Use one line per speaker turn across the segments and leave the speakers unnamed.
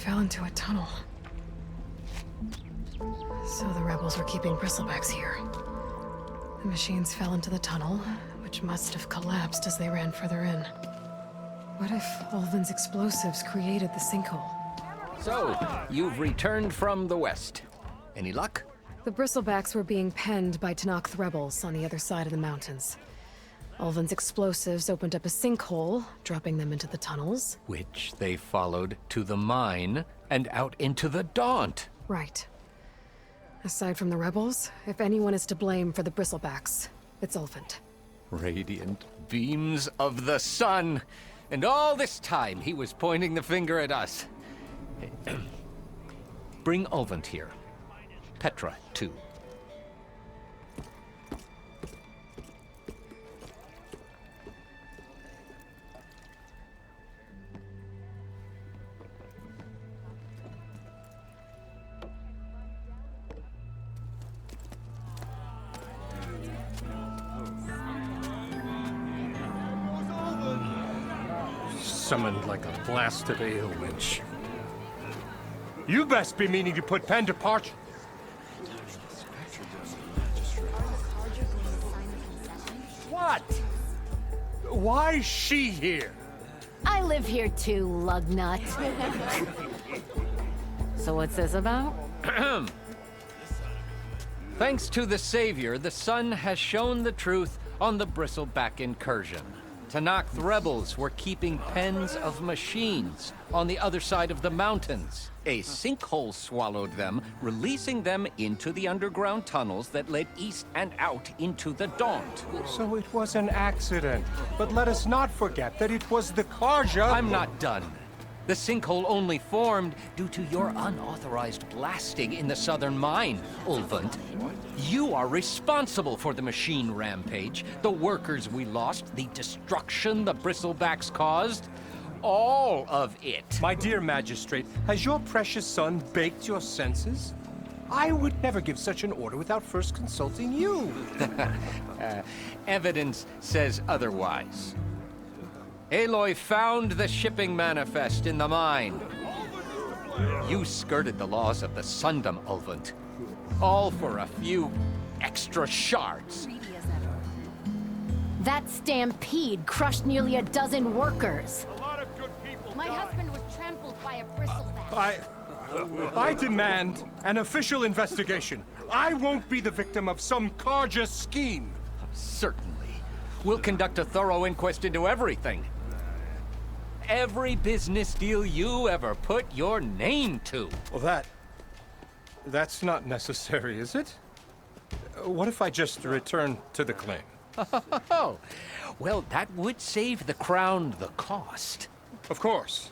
fell into a tunnel. So the rebels were keeping bristlebacks here. The machines fell into the tunnel, which must have collapsed as they ran further in. What if Ulvin's explosives created the sinkhole?
So, you've returned from the west. Any luck?
The bristlebacks were being penned by Tenakth rebels on the other side of the mountains. Ulvin's explosives opened up a sinkhole, dropping them into the tunnels.
Which they followed to the mine and out into the Daunt.
Right. Aside from the rebels, if anyone is to blame for the bristlebacks, it's Ulvin.
Radiant beams of the sun. And all this time he was pointing the finger at us. Bring Ulvin here. Petra, too.
Summoned like a blasted ale winch. You best be meaning to put pen to parchment. What? Why is she here?
I live here too, lugnut. So what's this about?
Thanks to the Savior, the sun has shown the truth on the bristleback incursion. Tenakth rebels were keeping pens of machines on the other side of the mountains. A sinkhole swallowed them, releasing them into the underground tunnels that led east and out into the Daunt.
So it was an accident. But let us not forget that it was the Karja...
I'm not done. The sinkhole only formed due to your unauthorized blasting in the southern mine, Ulvin. You are responsible for the machine rampage, the workers we lost, the destruction the bristlebacks caused. All of it.
My dear magistrate, has your precious son baked your senses? I would never give such an order without first consulting you.
Evidence says otherwise. Aloy found the shipping manifest in the mine. You skirted the laws of the Sundom, Ulvin. All for a few extra shards.
That stampede crushed nearly a dozen workers.
A lot of good people
My husband was trampled by a bristleback.
I demand an official investigation. I won't be the victim of some Karja scheme.
Certainly. We'll conduct a thorough inquest into everything. Every business deal you ever put your name to.
Well, that's not necessary, is it? What if I just return to the claim?
Oh, well, that would save the crown the cost.
Of course.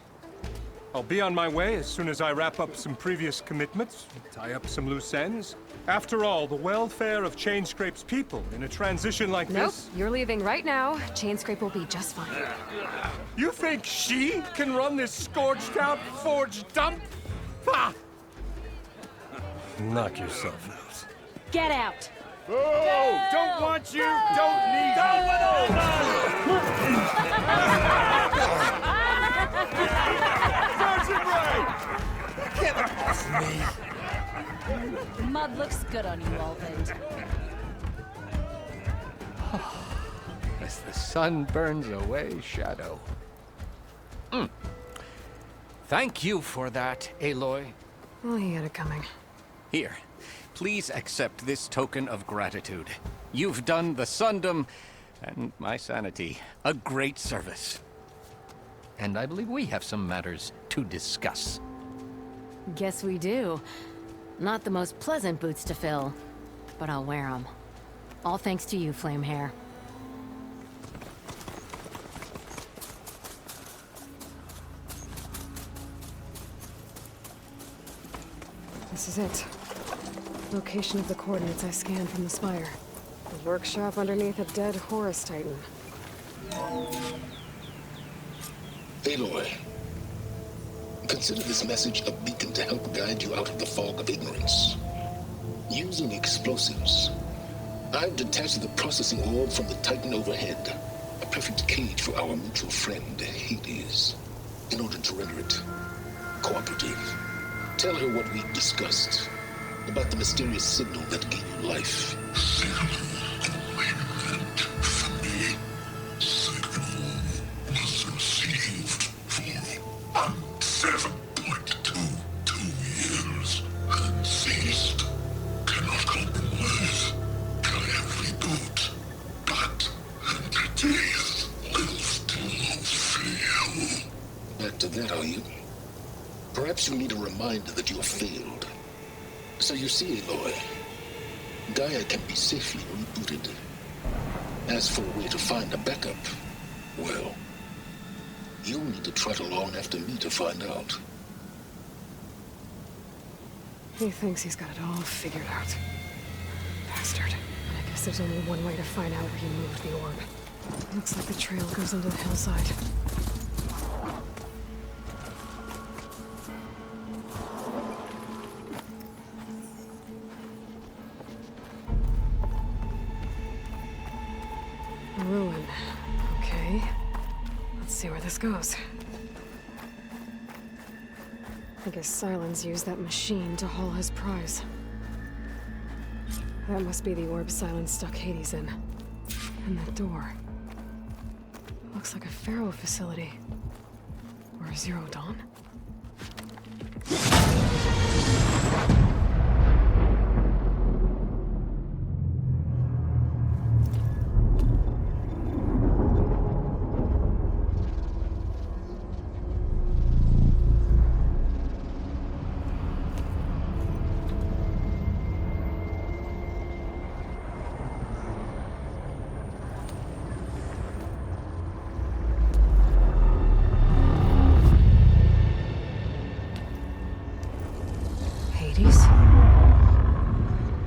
I'll be on my way as soon as I wrap up some previous commitments, tie up some loose ends. After all, the welfare of Chainscrape's people in a transition like this...
Nope, you're leaving right now. Chainscrape will be just fine.
You think she can run this scorched-out forged dump? Ha! Knock yourself out.
Get out!
Oh, don't want you, don't need
Mud looks good on you, Ulvin.
As the sun burns away shadow. Thank you for that, Aloy.
Well, he had it coming.
Here, please accept this token of gratitude. You've done the Sundom and my sanity a great service. And I believe we have some matters to discuss.
Guess we do. Not the most pleasant boots to fill, but I'll wear them. All thanks to you, Flamehair.
This is it. Location of the coordinates I scanned from the spire. The workshop underneath a dead Horus Titan.
Aloy, consider this message a beacon to help guide you out of the fog of ignorance. Using explosives, I've detached the processing orb from the Titan overhead, a perfect cage for our mutual friend, Hades, in order to render it cooperative. Tell her what we discussed about the mysterious signal that gave you life. Back to that, are you? Perhaps you need a reminder that you have failed. So you see, Aloy, Gaia can be safely rebooted. As for a way to find a backup, well, you'll need to trot along after me to find out.
He thinks he's got it all figured out. Bastard. I guess there's only one way to find out where he moved the orb. Looks like the trail goes into the hillside. A ruin. Okay. Let's see where this goes. I guess Silence used that machine to haul his prize. That must be the orb Silence stuck Hades in. And that door. Looks like a Pharaoh facility. Or a Zero Dawn?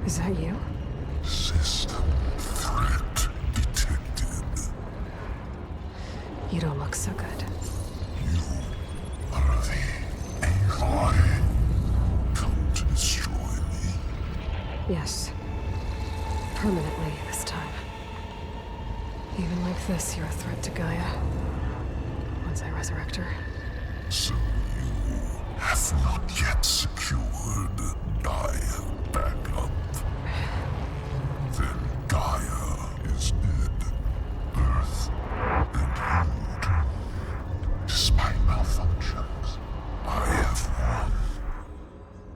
Is that you?
System threat detected.
You don't look so good.
You are the Aloy. Come to destroy me.
Yes. Permanently this time. Even like this, you're a threat to Gaia. Once I resurrect her.
So you have not yet secured Gaia backup. Then Gaia is dead. Earth and you, despite malfunctions, I have won.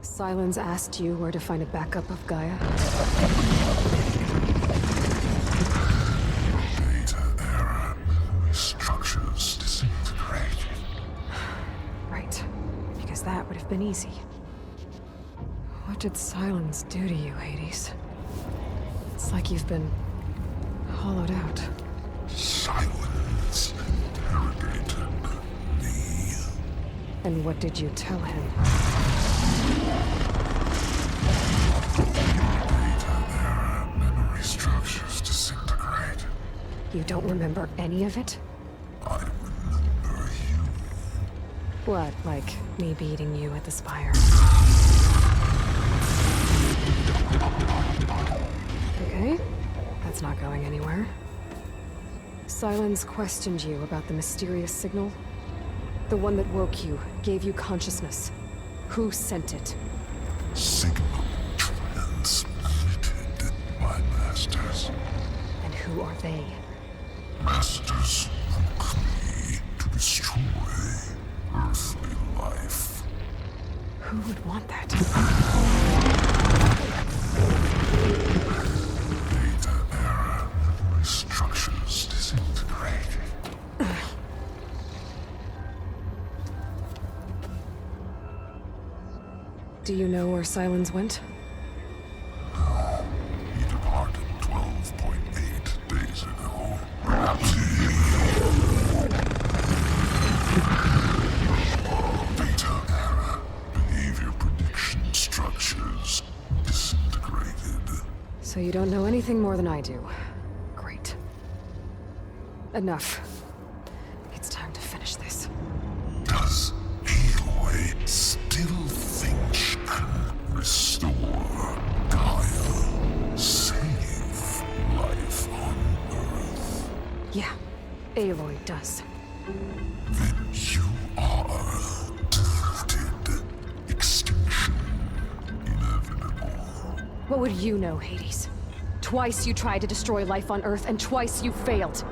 Silence asked you where to find a backup of Gaia?
Data error, memory structures disintegrated.
Right. Because that would have been easy. What did Silence do to you, Hades? It's like you've been hollowed out.
Silence interrogated me.
And what did you tell him?
Data error, memory structures disintegrated.
You don't remember any of it?
I remember you.
What, like me beating you at the spire? Okay, that's not going anywhere. Silence questioned you about the mysterious signal. The one that woke you, gave you consciousness. Who sent it?
Signal transmitted by masters.
And who are they?
Masters who me to destroy earthly life.
Who would want that?
Data error, memory structures disintegrated.
Do you know where Silence went?
No, he departed 12.8 days ago. Perhaps data error, behavior prediction structures disintegrated.
So you don't know anything more than I do. Great. Enough. It's time to finish this.
Does Aloy still think she can restore Gaia? Save life on Earth?
Yeah, Aloy does.
Then you are deluded.
What would you know, Hades? Twice you tried to destroy life on Earth, and twice you failed.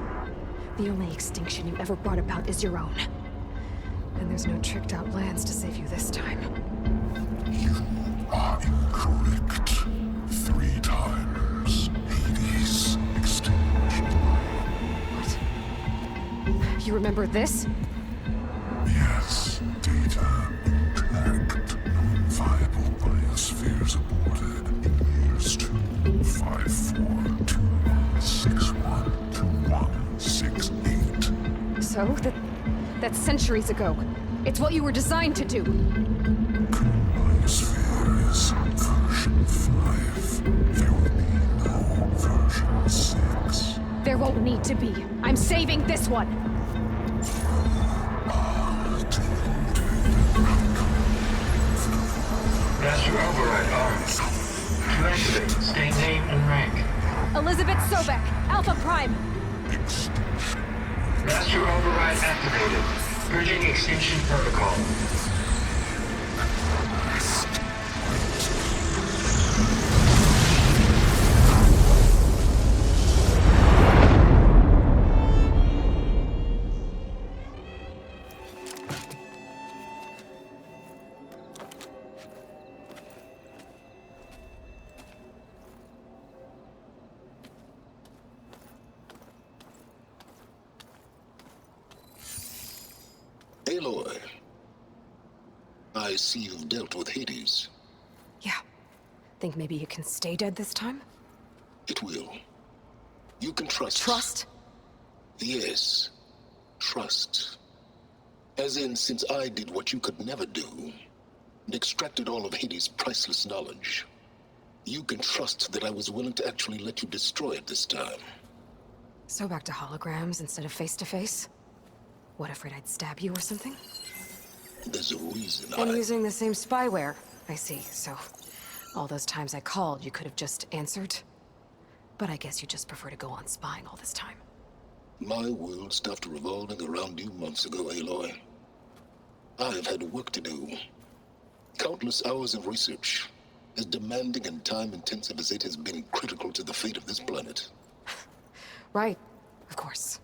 The only extinction you ever brought about is your own. And there's no tricked-out lands to save you this time.
You are incorrect. 3 times Hades extinction.
What? You remember this?
Yes, data intact. Non-viable biospheres aborted in years 25421612168.
So? That's centuries ago. It's what you were designed to do.
Biosphere is version 5. There will be no version 6.
There won't need to be. I'm saving this one.
Master override arms. To activate, state name and rank.
Elizabeth Sobek, Alpha Prime.
Master override activated. Purging extinction protocol.
Aloy, I see you've dealt with Hades.
Yeah. Think maybe you can stay dead this time?
It will. You can trust.
Trust?
Yes. Trust. As in, since I did what you could never do, and extracted all of Hades' priceless knowledge, you can trust that I was willing to actually let you destroy it this time.
So back to holograms instead of face-to-face? What, afraid I'd stab you or something?
There's a reason
And using the same spyware. I see, so... all those times I called, you could have just answered? But I guess you just prefer to go on spying all this time.
My world stopped revolving around you months ago, Aloy. I've had work to do. Countless hours of research, as demanding and time-intensive as it has been critical to the fate of this planet.
Right, of course.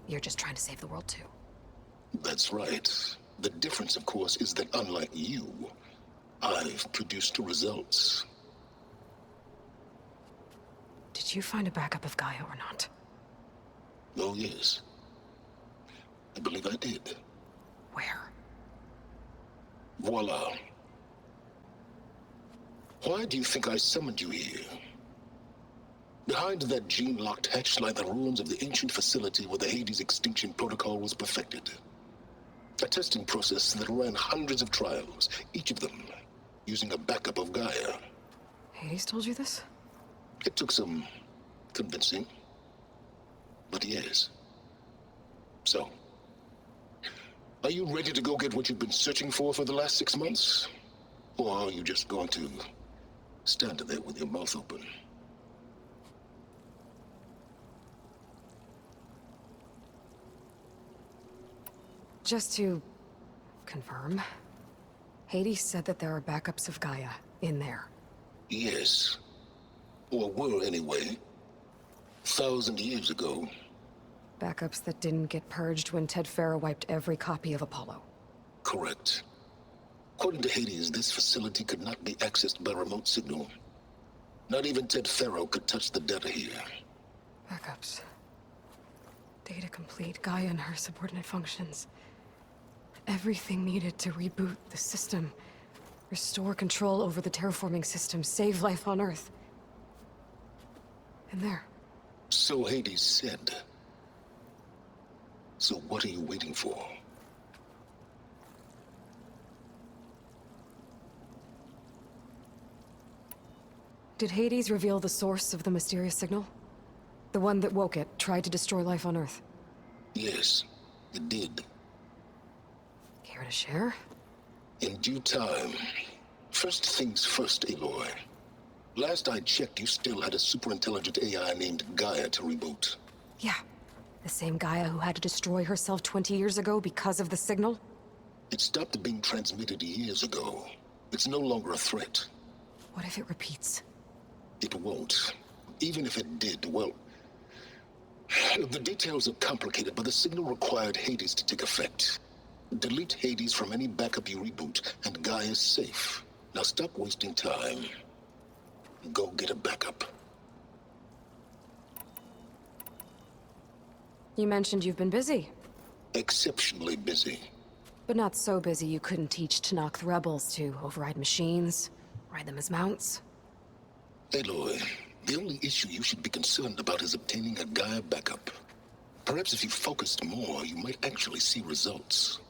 You're just trying to save the world, too.
That's right. The difference, of course, is that unlike you, I've produced results.
Did you find a backup of Gaia or not?
Oh, yes. I believe I did.
Where?
Voila. Why do you think I summoned you here? Behind that gene-locked hatch lie the ruins of the ancient facility where the Hades extinction protocol was perfected. A testing process that ran hundreds of trials, each of them using a backup of Gaia.
Hades told you this?
It took some convincing, but yes. So, are you ready to go get what you've been searching for the last 6 months? Or are you just going to stand there with your mouth open?
Just to confirm, Hades said that there are backups of Gaia in there.
Yes. Or were anyway. 1,000 years ago.
Backups that didn't get purged when Ted Farrow wiped every copy of Apollo.
Correct. According to Hades, this facility could not be accessed by remote signal. Not even Ted Farrow could touch the data here.
Backups. Data complete, Gaia and her subordinate functions. Everything needed to reboot the system. Restore control over the terraforming system, save life on Earth. And there.
So Hades said. So what are you waiting for?
Did Hades reveal the source of the mysterious signal? The one that woke it, tried to destroy life on Earth?
Yes, it did.
Care to share?
In due time. First things first, Aloy. Last I checked, you still had a super-intelligent AI named Gaia to reboot.
Yeah. The same Gaia who had to destroy herself 20 years ago because of the signal?
It stopped being transmitted years ago. It's no longer a threat.
What if it repeats?
It won't. Even if it did, well... The details are complicated, but the signal required Hades to take effect. Delete Hades from any backup you reboot, and Guy is safe. Now stop wasting time. Go get a backup.
You mentioned you've been busy.
Exceptionally busy.
But not so busy you couldn't teach Tanakh the rebels to override machines, ride them as mounts.
Aloy, the only issue you should be concerned about is obtaining a Gaia backup. Perhaps if you focused more, you might actually see results.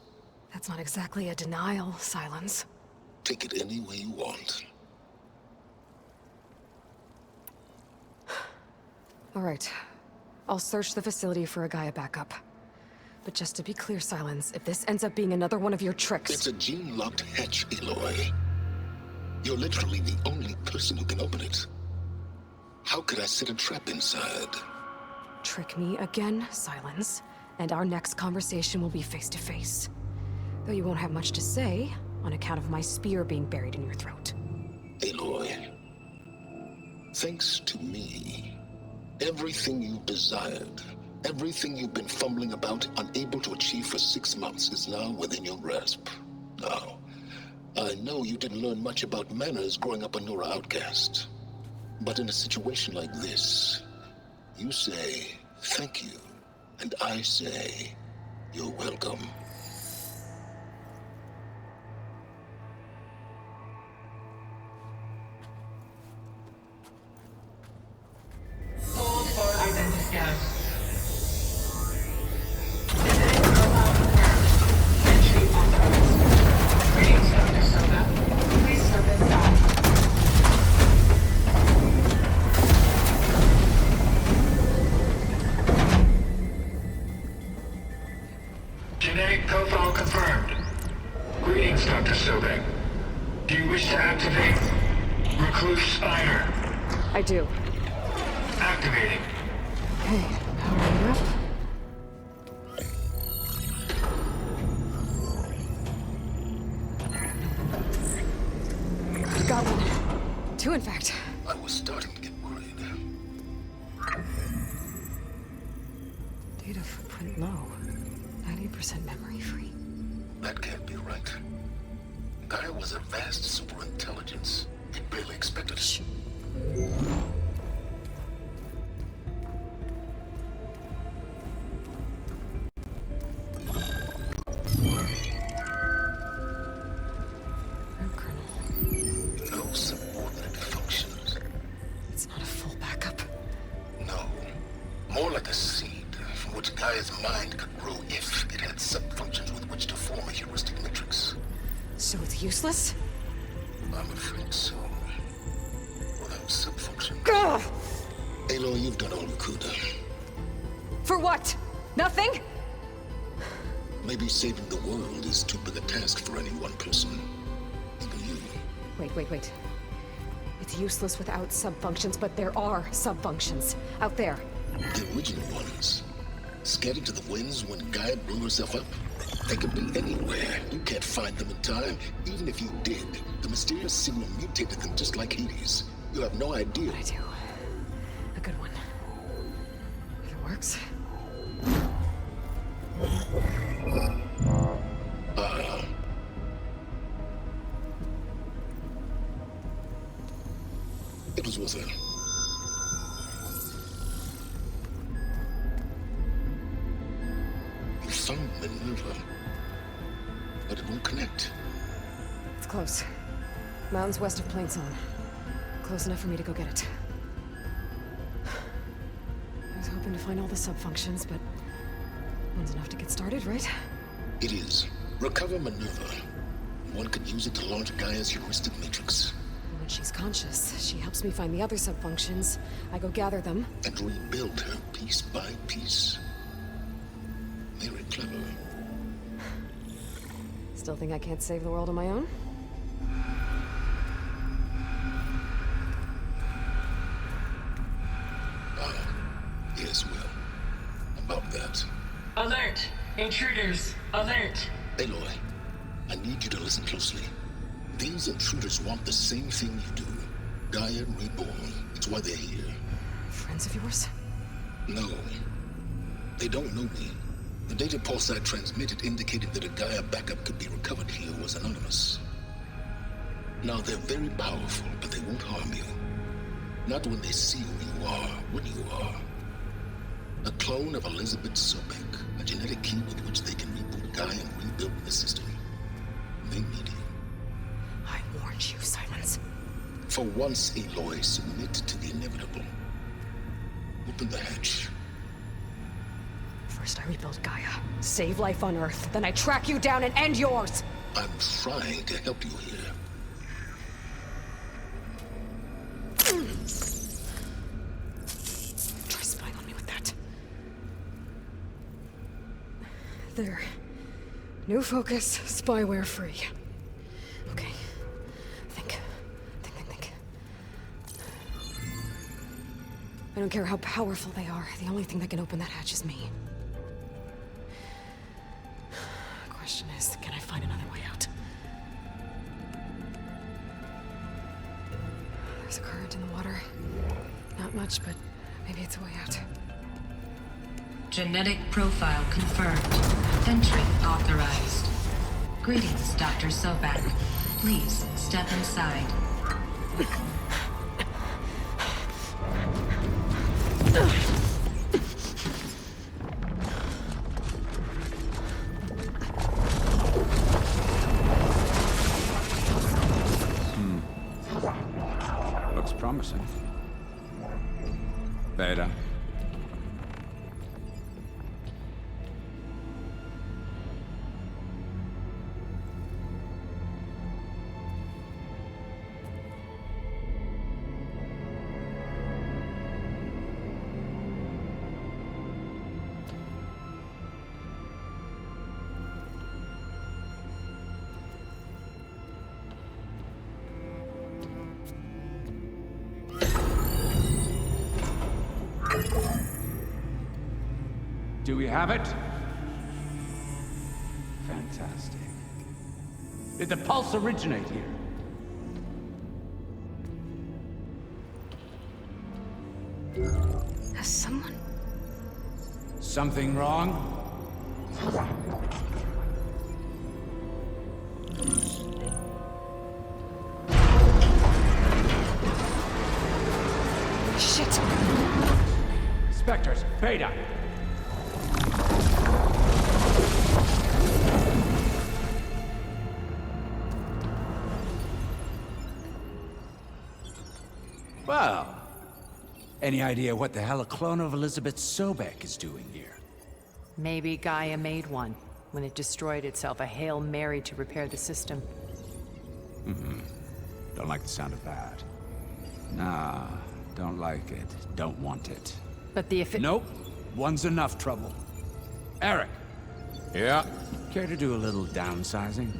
That's not exactly a denial, Silence.
Take it any way you want.
All right. I'll search the facility for a Gaia backup. But just to be clear, Silence, if this ends up being another one of your tricks...
It's a gene-locked hatch, Aloy. You're literally the only person who can open it. How could I set a trap inside?
Trick me again, Silence, and our next conversation will be face-to-face. Though you won't have much to say, on account of my spear being buried in your throat.
Aloy, thanks to me, everything you desired, everything you've been fumbling about, unable to achieve for 6 months, is now within your grasp. Now, I know you didn't learn much about manners growing up a Nora outcast. But in a situation like this, you say, thank you, and I say, you're welcome.
Hold farther than discussed. Entry authorized. Greetings, Dr. Soda. Please step inside. Genetic profile confirmed. Greetings, Dr. Sobek. Do you wish to activate Recluse Spider?
I do.
Activating.
Okay, powering up. Got one. 2, in fact.
I was starting to get worried.
Data footprint low. 90% memory free.
That can't be right. Gaia was a vast superintelligence. It barely expected it. No subordinate functions.
It's not a full backup.
No. More like a seed from which Gaia's mind could grow if it had sub-functions with which to form a heuristic matrix.
So it's useless?
I'm afraid so. Without sub-functions.
Gah!
Aloy, you've done all you could.
For what? Nothing?
Maybe saving the world is too big a task for any one person. Even you.
Wait. It's useless without sub-functions, but there are sub-functions out there.
The original ones. Scattered to the winds when Gaia blew herself up. They could be anywhere. You can't find them in time. Even if you did, the mysterious signal mutated them just like Hades. You have no idea.
I do. A good one. If it works.
It was worth it. You found Minerva, but it won't connect.
It's close. Mountains west of Plain Zone. Close enough for me to go get it. I was hoping to find all the sub-functions, but one's enough to get started, right?
It is. Recover Minerva. One could use it to launch Gaia's heuristic matrix.
And when she's conscious, she helps me find the other sub-functions. I go gather them.
And rebuild her piece by piece. Very clever.
Still think I can't save the world on my own?
Yes, well. About that.
Alert! Intruders! Alert!
Aloy, I need you to listen closely. These intruders want the same thing you do. Gaia reborn. It's That's why they're here.
Friends of yours?
No. They don't know me. The data pulse I transmitted indicated that a Gaia backup could be recovered here was anonymous. Now, they're very powerful, but they won't harm you. Not when they see who you are, what you are. A clone of Elizabeth Sobek, a genetic key with which they can reboot Gaia and rebuild the system. They need you.
I warned you, Silence.
For once, Aloy, submit to the inevitable. Open the hatch.
First I rebuild Gaia, save life on Earth, then I track you down and end yours!
I'm trying to help you here.
Try spying on me with that. There. New focus, spyware free. Okay. Think. I don't care how powerful they are. The only thing that can open that hatch is me. The question is, can I find another way out? There's a current in the water. Not much, but maybe it's a way out.
Genetic profile confirmed. Entry authorized. Greetings, Dr. Sobek. Please step inside.
Looks promising. Beta. Do we have it? Fantastic. Did the pulse originate here?
Has someone...
Something wrong?
Shit!
Spectres, Beta! Well, any idea what the hell a clone of Elizabeth Sobek is doing here?
Maybe Gaia made one when it destroyed itself, a Hail Mary to repair the system.
Don't like the sound of that. Nah, don't like it. Don't want it.
But the
Nope. One's enough trouble. Eric.
Yeah?
Care to do a little downsizing?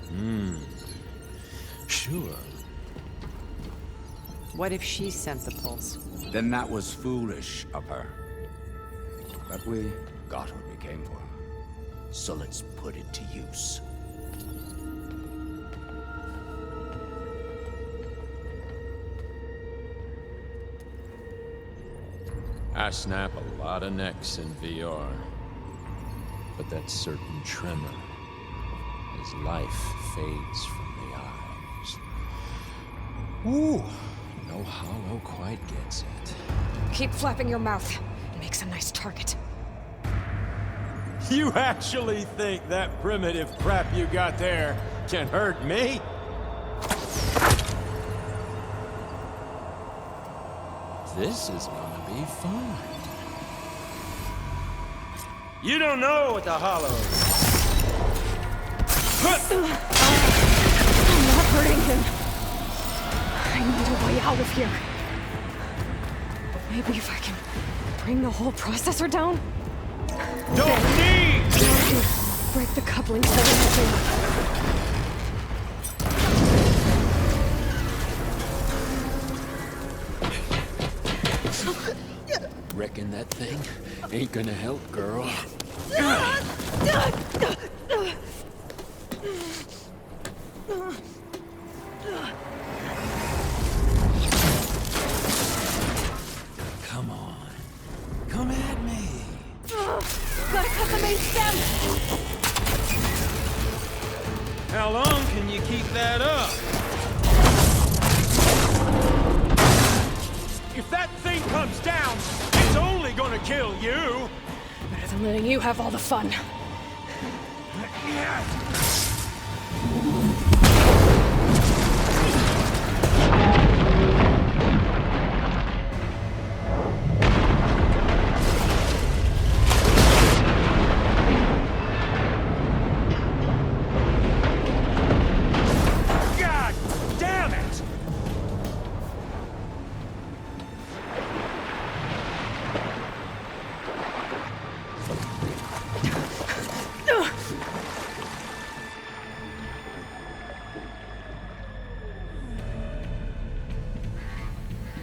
Sure.
What if she sent the pulse?
Then that was foolish of her. But we got what we came for. So let's put it to use.
I snap a lot of necks in VR. But that certain tremor as life fades from the eyes. Ooh, no hollow quite gets it.
Keep flapping your mouth. It makes a nice target.
You actually think that primitive crap you got there can hurt me?
This is gonna be fun.
You don't know what the hollow is.
I'm not hurting him. I need a way out of here. Maybe if I can bring the whole processor down?
Don't need!
Break the coupling so that
Reckon that thing ain't gonna help, girl.
them!
How long can you keep that up? If that thing comes down, it's only gonna kill you!
Better than letting you have all the fun.
God damn it!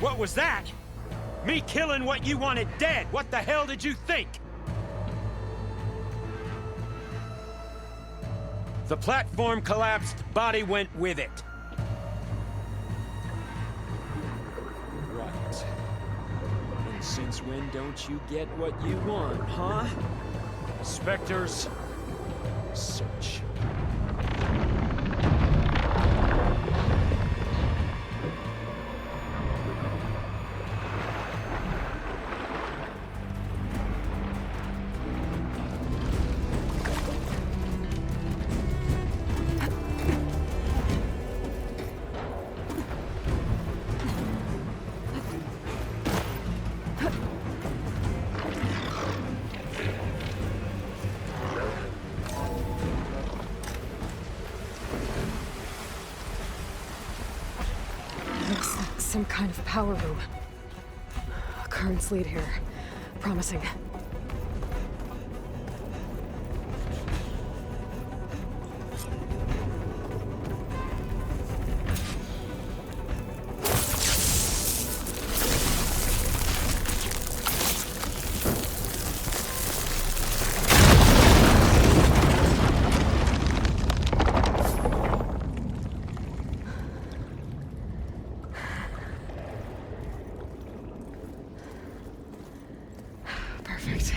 What was that? Me killing what you wanted dead. What the hell did you think? The platform collapsed, body went with it. Right. And since when don't you get what you want, huh? Spectres, search.
Looks like some kind of power room. Currents lead here. Promising. Perfect.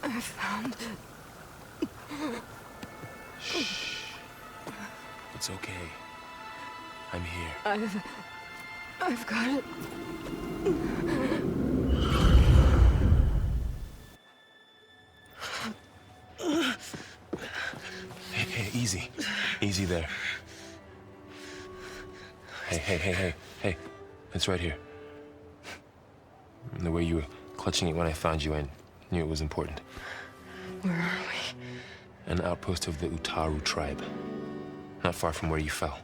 I found...
It's okay. I'm here.
I've got it.
Hey, easy. Easy there. Hey. It's right here. The way you were clutching it when I found you, I knew it was important.
Where are we?
An outpost of the Utaru tribe. Not far from where you fell.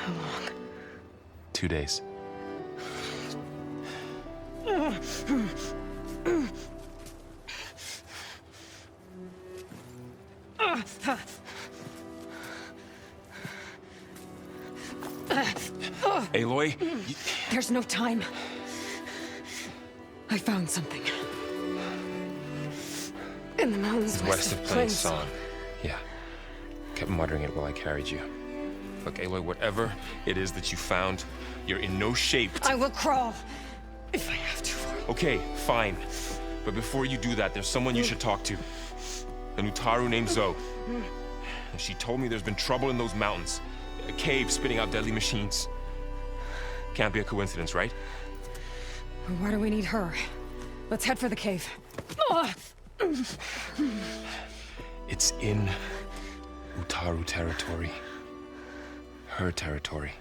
How long?
2 days. Aloy,
There's no time. I found something. In the mountains
west of Plain Song. Yeah. Kept muttering it while I carried you. Look, Aloy, whatever it is that you found, you're in no shape to...
I will crawl if I have to.
Okay, fine. But before you do that, there's someone you should talk to. An Utaru named Zoe. She told me there's been trouble in those mountains. A cave spitting out deadly machines. Can't be a coincidence, right?
Why do we need her? Let's head for the cave.
It's in Utaru territory. Her territory.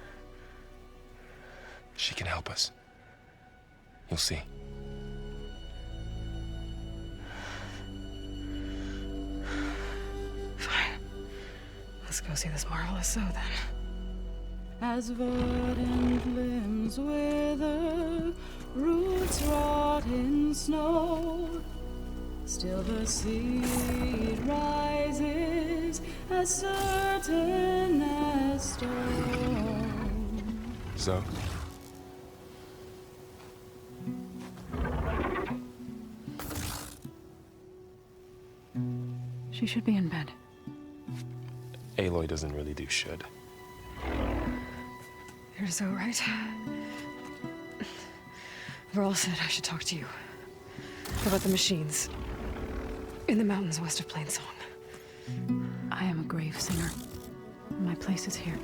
She can help us. You'll see.
Fine. Let's go see this marvelous Zoe then.
As verdant limbs wither, roots rot in snow, still the seed rises as certain as stone.
Zoe?
She should be in bed.
Aloy doesn't really do should.
You're so right. Varl said I should talk to you about the machines in the mountains west of Plainsong. I am a grave singer. My place is here.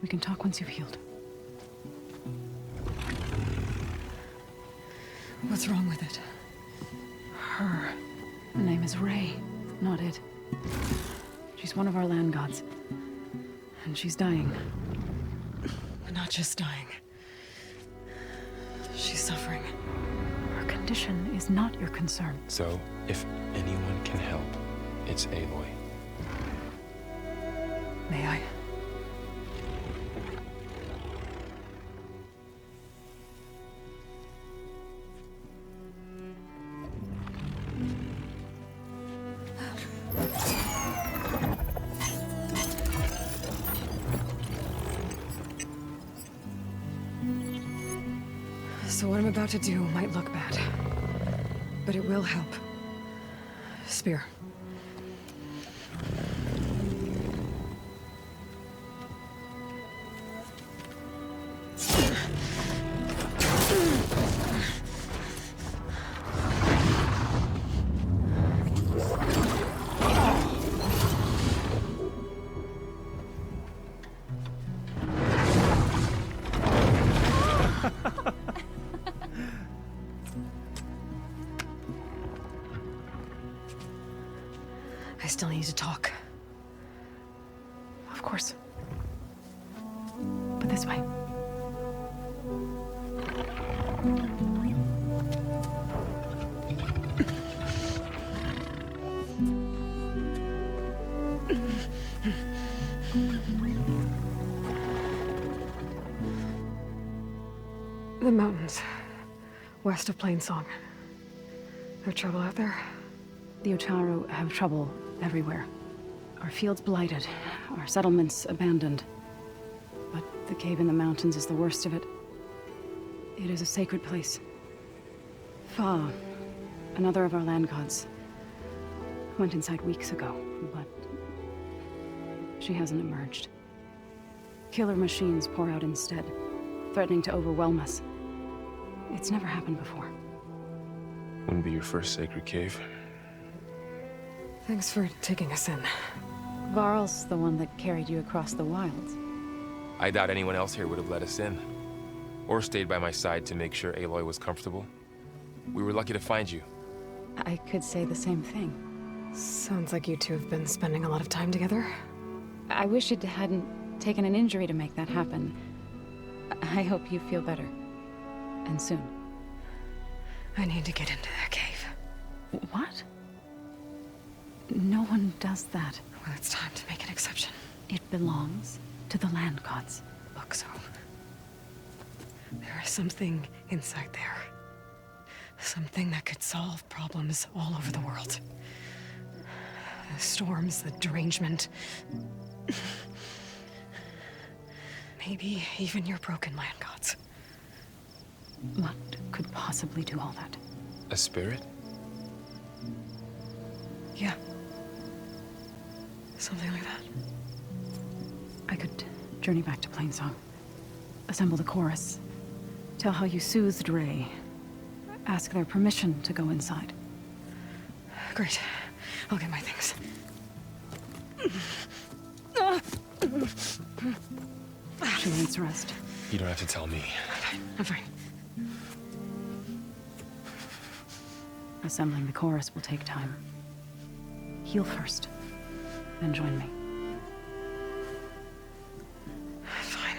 We can talk once you've healed. What's wrong with it? Her. Her name is Ray, not it. She's one of our land gods. And she's dying. But not just dying. She's suffering. Her condition is not your concern.
So, if anyone can help, it's Aloy.
May I? So what I'm about to do might look bad, but it will help. Spear. I still need to talk. Of course. But this way. The mountains, west of Plainsong. There trouble out there?
The Utaru have trouble everywhere. Our fields blighted, our settlements abandoned. But the cave in the mountains is the worst of it. It is a sacred place. Fa, another of our land gods, went inside weeks ago, but she hasn't emerged. Killer machines pour out instead, threatening to overwhelm us. It's never happened before.
Wouldn't be your first sacred cave.
Thanks for taking us in.
Varl's the one that carried you across the wilds.
I doubt anyone else here would have let us in. Or stayed by my side to make sure Aloy was comfortable. We were lucky to find you.
I could say the same thing.
Sounds like you two have been spending a lot of time together.
I wish it hadn't taken an injury to make that happen. I hope you feel better. And soon.
I need to get into their cave.
What? No one does that.
Well, it's time to make an exception.
It belongs to the land gods.
Look, so there is something inside there. Something that could solve problems all over the world. The storms, the derangement. Maybe even your broken land gods.
What could possibly do all that?
A spirit?
Yeah. Something like that.
I could journey back to Plainsong, assemble the chorus, tell how you soothed Ray, ask their permission to go inside.
Great. I'll get my things.
She needs rest.
You don't have to tell me.
I'm fine.
Assembling the chorus will take time. Heal first, then join me.
Fine.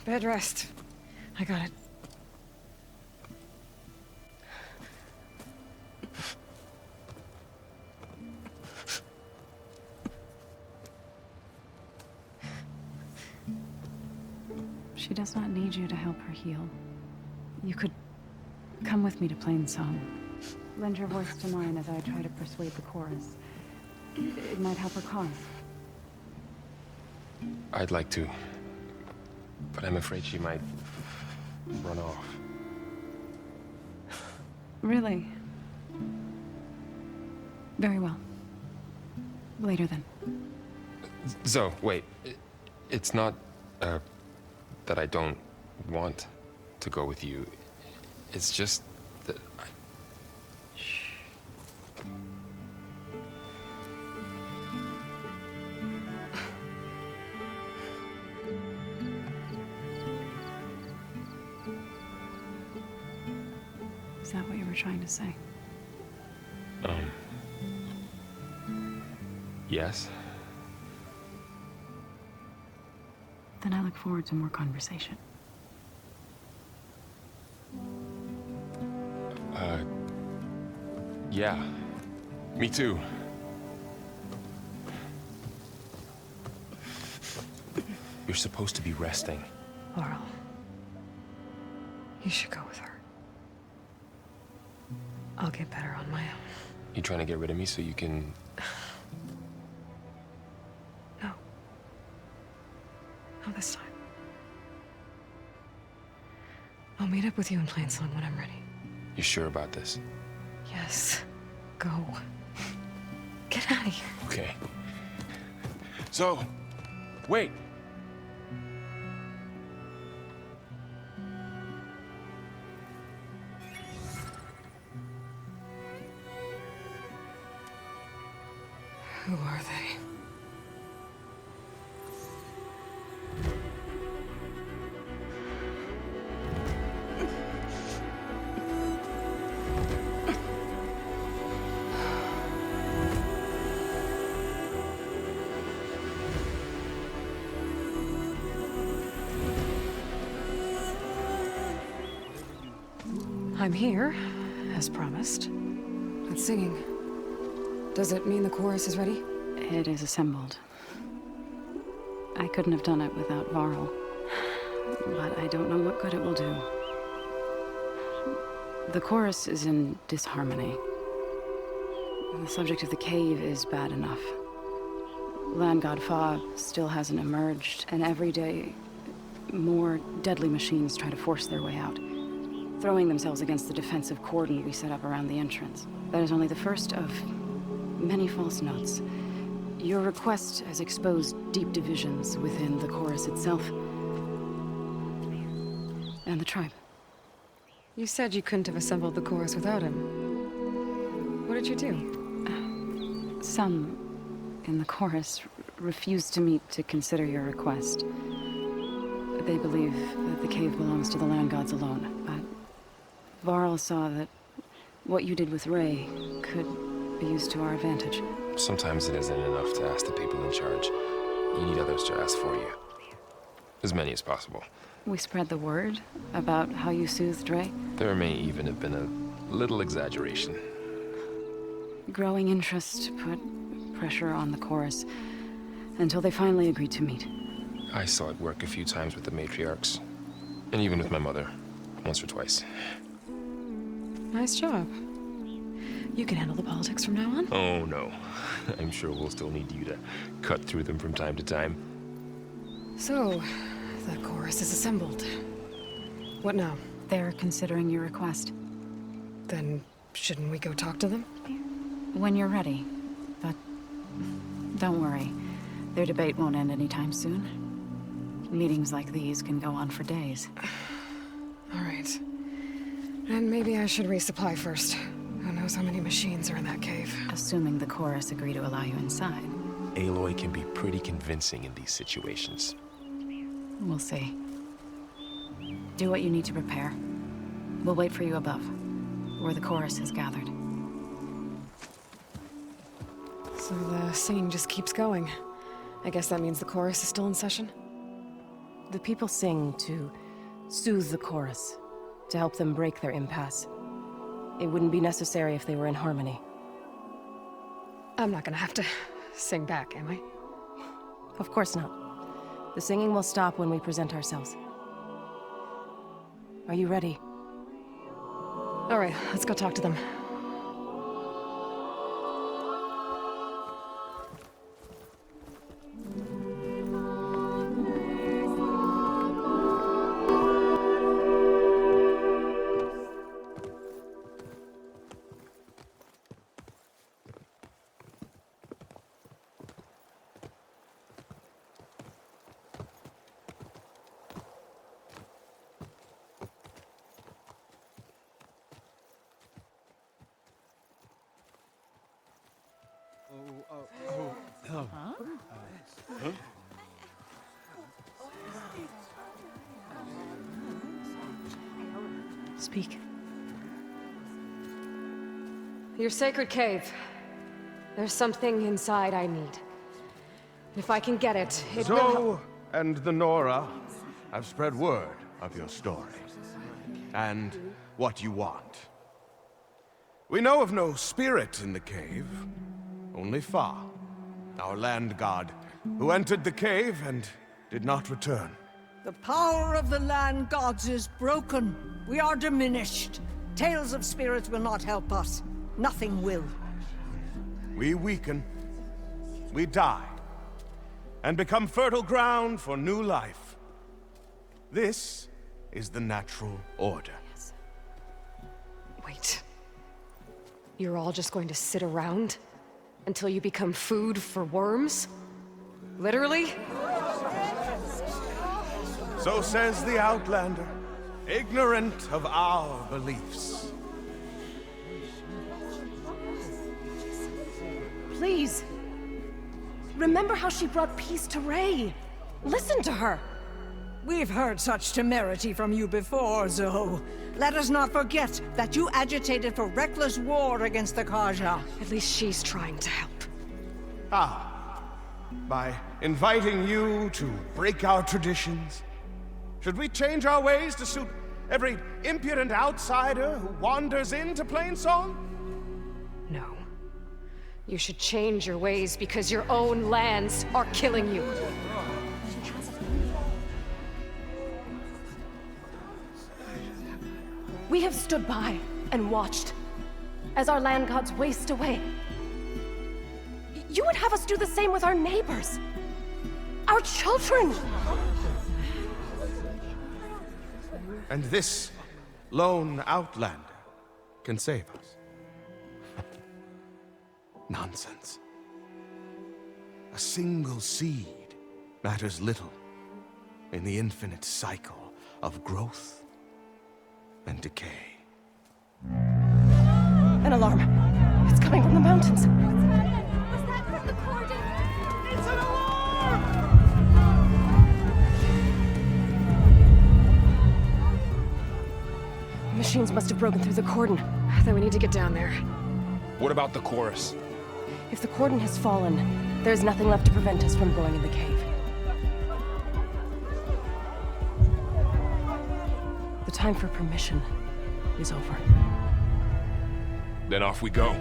Bed rest. I got it.
She does not need you to help her heal. You could come with me to Plain Song. Lend your voice to mine as I try to persuade the chorus. It might help her cause.
I'd like to, but I'm afraid she might run off.
Really? Very well. Later then.
Zoe, wait. It's not, that I don't want to go with you. It's just that I... Shh.
Is that what you were trying to say?
Yes.
Then I look forward to more conversation.
Yeah. Me too. You're supposed to be resting.
Laurel. You should go with her. I'll get better on my own.
You trying to get rid of me so you can...
No. Not this time. I'll meet up with you in Plain Song when I'm ready.
You sure about this?
Yes. Go. Get out of here.
Okay. So, wait.
Who are they? I'm here, as promised. It's singing. Does it mean the chorus is ready?
It is assembled. I couldn't have done it without Varl. But I don't know what good it will do. The chorus is in disharmony. The subject of the cave is bad enough. Land God Fa still hasn't emerged, and every day, more deadly machines try to force their way out, throwing themselves against the defensive cordon we set up around the entrance. That is only the first of many false notes. Your request has exposed deep divisions within the chorus itself and the tribe.
You said you couldn't have assembled the chorus without him. What did you do?
Some in the chorus refused to meet to consider your request. They believe that the cave belongs to the land gods alone, but Varl saw that what you did with Ray could be used to our advantage.
Sometimes it isn't enough to ask the people in charge. You need others to ask for you. As many as possible.
We spread the word about how you soothed Ray.
There may even have been a little exaggeration.
Growing interest put pressure on the chorus until they finally agreed to meet.
I saw it work a few times with the matriarchs. And even with my mother. Once or twice.
Nice job. You can handle the politics from now on?
Oh, no. I'm sure we'll still need you to cut through them from time to time.
So, the chorus is assembled. What now?
They're considering your request.
Then, shouldn't we go talk to them?
When you're ready. But don't worry. Their debate won't end anytime soon. Meetings like these can go on for days.
All right. And maybe I should resupply first. Who knows how many machines are in that cave?
Assuming the chorus agree to allow you inside.
Aloy can be pretty convincing in these situations.
We'll see. Do what you need to prepare. We'll wait for you above, where the chorus is gathered.
So the singing just keeps going. I guess that means the chorus is still in session?
The people sing to soothe the chorus, to help them break their impasse. It wouldn't be necessary if they were in harmony.
I'm not gonna have to sing back, am I?
Of course not. The singing will stop when we present ourselves. Are you ready?
All right, let's go talk to them.
Speak.
Your sacred cave. There's something inside I need. If I can get it, it will help.
Zoe and the Nora have spread word of your story, and what you want. We know of no spirit in the cave, only Fa, our land god, who entered the cave and did not return.
The power of the land gods is broken. We are diminished. Tales of spirits will not help us. Nothing will.
We weaken, we die, and become fertile ground for new life. This is the natural order.
Wait. You're all just going to sit around until you become food for worms? Literally?
So says the Outlander, ignorant of our beliefs.
Please. Remember how she brought peace to Ray. Listen to her.
We've heard such temerity from you before, Zoe. Let us not forget that you agitated for reckless war against the Kaja.
At least she's trying to help.
By inviting you to break our traditions, should we change our ways to suit every impudent outsider who wanders into Plainsong?
No. You should change your ways because your own lands are killing you.
We have stood by and watched as our land gods waste away. You would have us do the same with our neighbors, our children.
And this lone Outlander can save us. Nonsense. A single seed matters little in the infinite cycle of growth and decay.
An alarm. It's coming from the mountains.
Was that from the cordon? It's an alarm!
The machines must have broken through the cordon.
Then we need to get down there.
What about the chorus?
If the cordon has fallen, there's nothing left to prevent us from going in the cave. The time for permission is over.
Then off we go.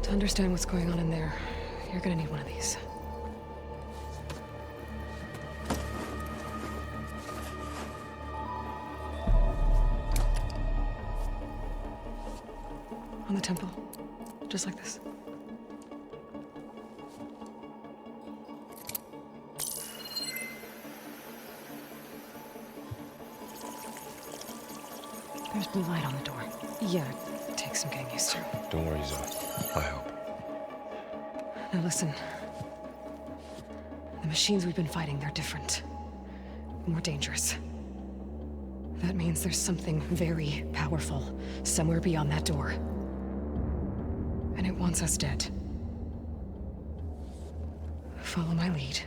To understand what's going on in there, you're gonna need one of these. On the temple. Just like this.
There's blue light on the door.
Yeah, it takes some getting used to.
Don't worry, Zoe. I help.
Now listen. The machines we've been fighting, they're different. More dangerous. That means there's something very powerful somewhere beyond that door. And it wants us dead. Follow my lead.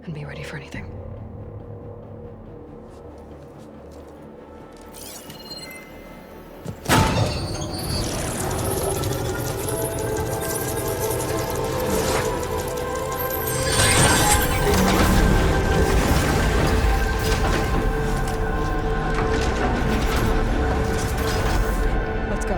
And be ready for anything. Let's go.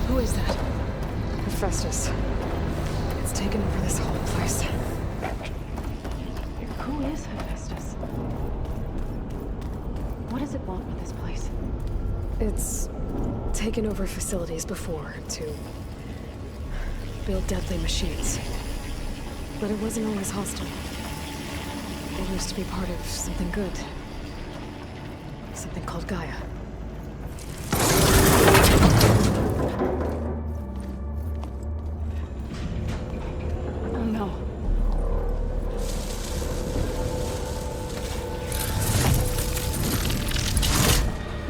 Who is that? Hephaestus. It's taken over this whole place.
Who is Hephaestus? What does it want with this place?
It's taken over facilities before to build deadly machines. But it wasn't always hostile. It used to be part of something good. Something called Gaia.
Oh no.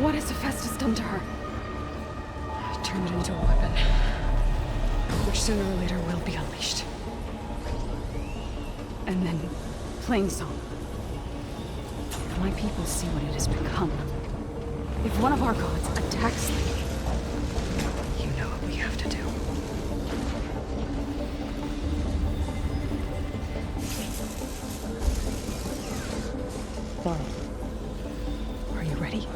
What has Hephaestus done to her?
Turned it into a weapon. Which sooner or later will be unleashed.
And then plain song. If my people see what it has become, if one of our gods attacks them,
you know what we have to do. Laurel, are you ready?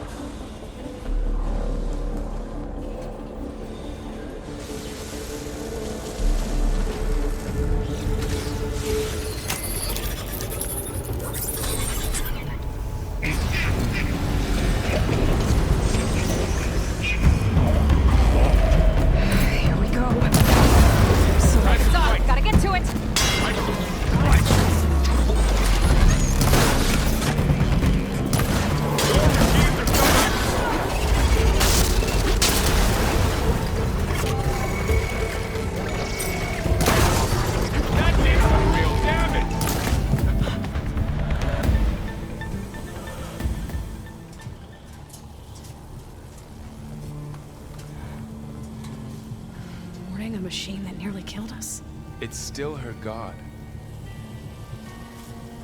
A machine that nearly killed us.
It's still her god.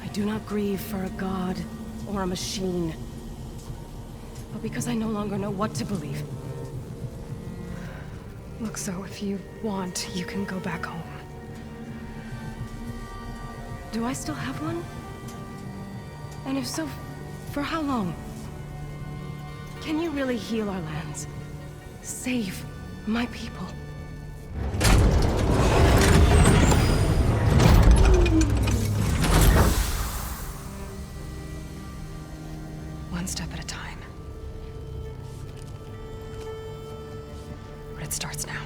I do not grieve for a god or a machine, but because I no longer know what to believe.
Look, so if you want, you can go back home.
Do I still have one? And if so, for how long? Can you really heal our lands? Save my people?
One step at a time. But it starts now.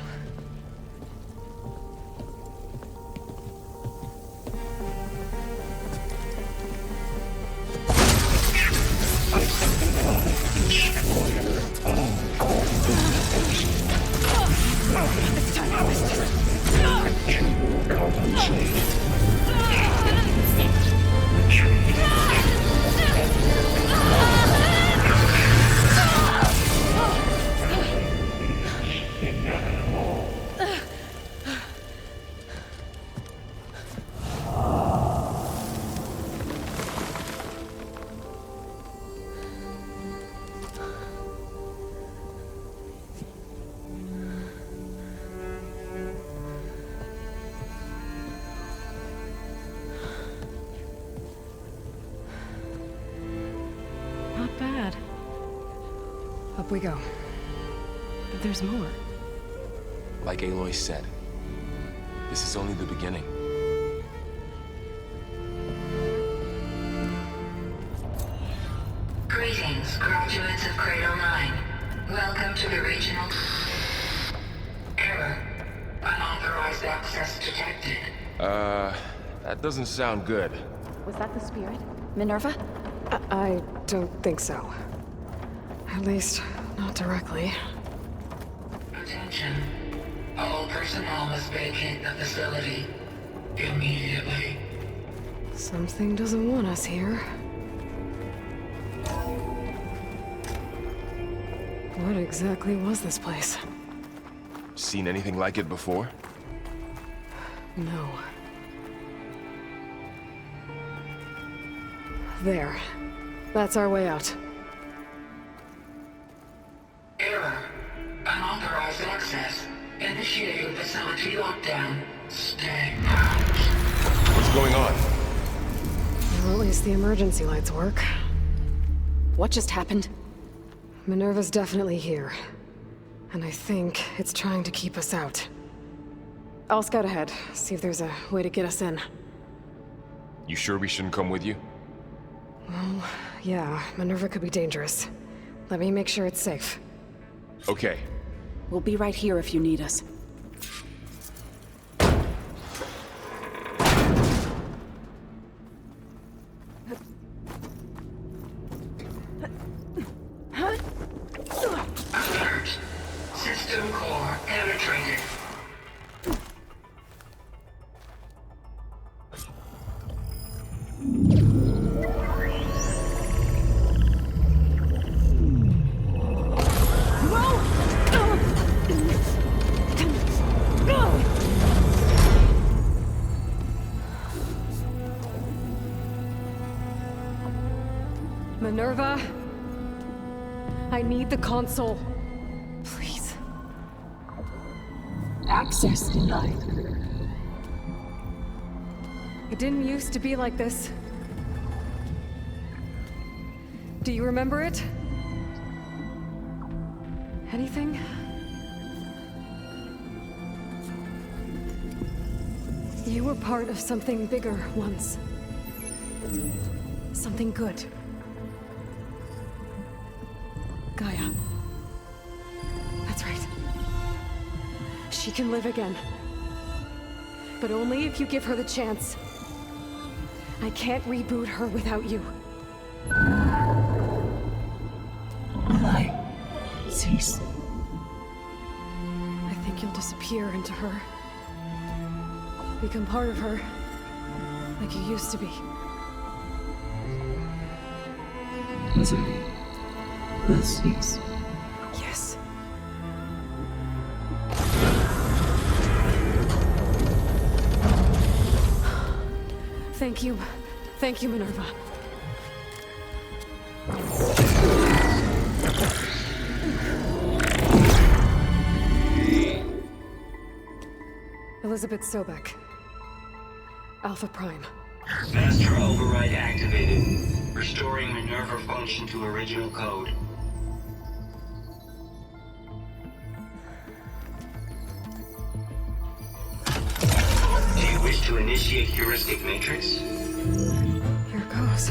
Up we go.
But there's more.
Like Aloy said, this is only the beginning.
Greetings, graduates of Cradle 9. Welcome to the regional... Error. Unauthorized Unauthorized access detected.
That doesn't sound good.
Was that the spirit? Minerva?
I don't think so. At least, not directly.
Attention. All personnel must vacate the facility immediately.
Something doesn't want us here. What exactly was this place?
Seen anything like it before?
No. There. That's our way out.
Error. Unauthorized access. Initiating facility lockdown. Stay out.
What's going on?
Well, at least the emergency lights work.
What just happened?
Minerva's definitely here. And I think it's trying to keep us out. I'll scout ahead, see if there's a way to get us in.
You sure we shouldn't come with you?
Well, yeah, Minerva could be dangerous. Let me make sure it's safe.
Okay.
We'll be right here if you need us.
Alert. System core penetrated.
Minerva? I need the console. Please.
Access denied.
It didn't used to be like this. Do you remember it? Anything? You were part of something bigger once. Something good. Gaia. That's right. She can live again. But only if you give her the chance. I can't reboot her without you.
Cease.
I think you'll disappear into her. Become part of her. Like you used to be.
Misery will cease.
Yes. Thank you. Thank you, Minerva. Elizabeth Sobek. Alpha Prime.
Master override activated. Restoring Minerva function to original code. Do you wish to initiate heuristic matrix?
Here goes.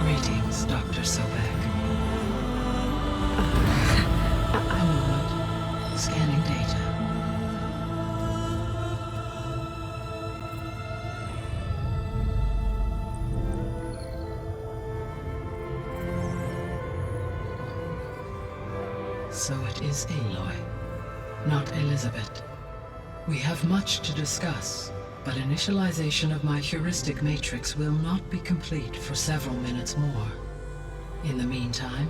Greetings, Dr. Sobek. Scanning data. So it is Aloy, not Elizabeth. We have much to discuss, but initialization of my heuristic matrix will not be complete for several minutes more. In the meantime,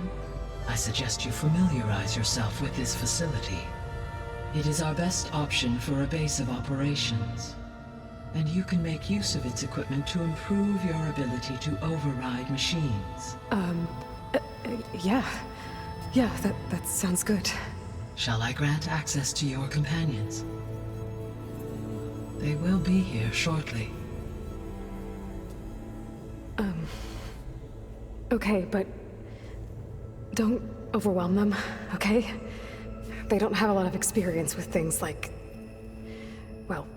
I suggest you familiarize yourself with this facility. It is our best option for a base of operations, and you can make use of its equipment to improve your ability to override machines.
Yeah. Yeah, that sounds good.
Shall I grant access to your companions? They will be here shortly.
Okay, but don't overwhelm them, okay? They don't have a lot of experience with things like, well,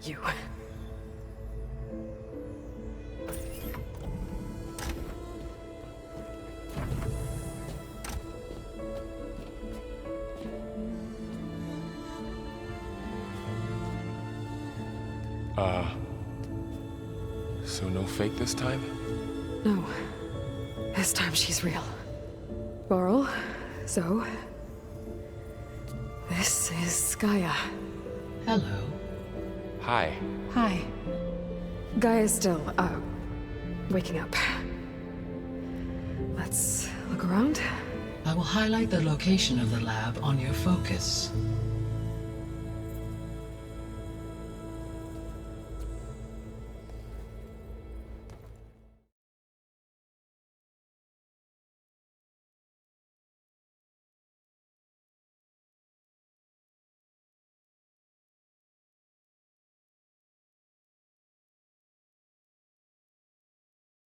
you.
So no fake this time?
No. This time she's real. Laurel, Zoe. This is Gaia.
Hello.
Hi.
Hi. Gaia's still, waking up. Let's look around.
I will highlight the location of the lab on your focus.